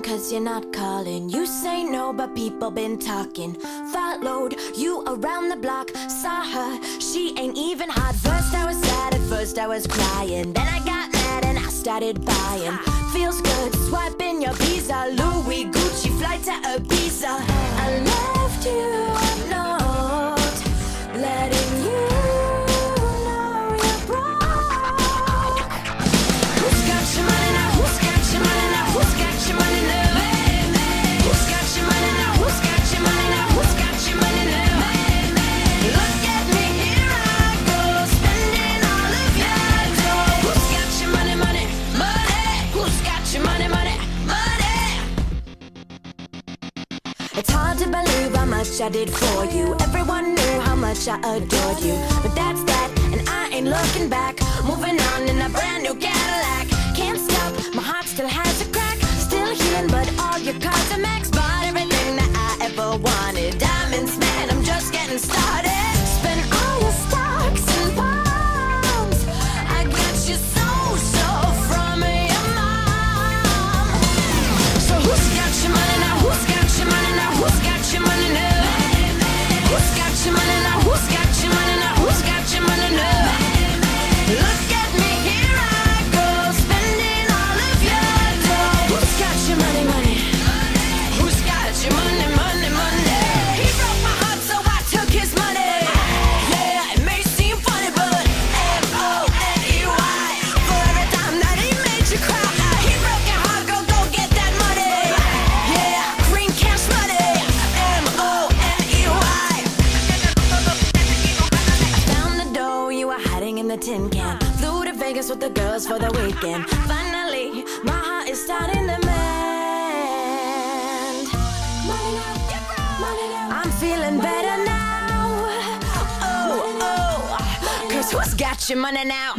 cause you're not calling. You say no, but people been talking. Followed you around the block, saw her, she ain't even hot. First I was sad, at first I was crying. Then I got mad and I started buying. Feels good, swiping your Visa. Louis, Gucci, flight to Ibiza. I left you a note, letting you know you're broke. Who's got your money now? Who's got your money now? Who's got your money now? Who's got your money now? Who's got your money now? Who's got your money now? Look at me, here I go, spending all of your dough. Who's got your money, money, money? Who's got your money, money, money? It's hard to believe how much I did for you. Everyone knew how much I adored you. But that's that, and I ain't looking back. Moving on in a brand new Cadillac. Can't stop, my heart still has a crack. Still healing, but all your cards are max. Bought everything that I ever wanted. Diamonds, man, I'm just getting started. Spend all your stocks and bonds. I got you so from your mom. So who's got your money now? Who's got your money now? Who's got your money now? Who's got your money now? Who's got your money now? Who's got your money now? Look at me, here I go, spending all of your dough. Who's got your money, money? Who's got your money, money, money? He broke my heart, so I took his money. Yeah, it may seem funny, but M-O-N-E-Y. For every time that he made you cry, he broke your heart, go get that money. Yeah, green cash money. M-O-N-E-Y. I found the dough, you were hiding in the tin can. Flew to Vegas with the girls for the weekend. Finally, my heart is starting to mend. I'm feeling better now. Oh, cause who's got your money now?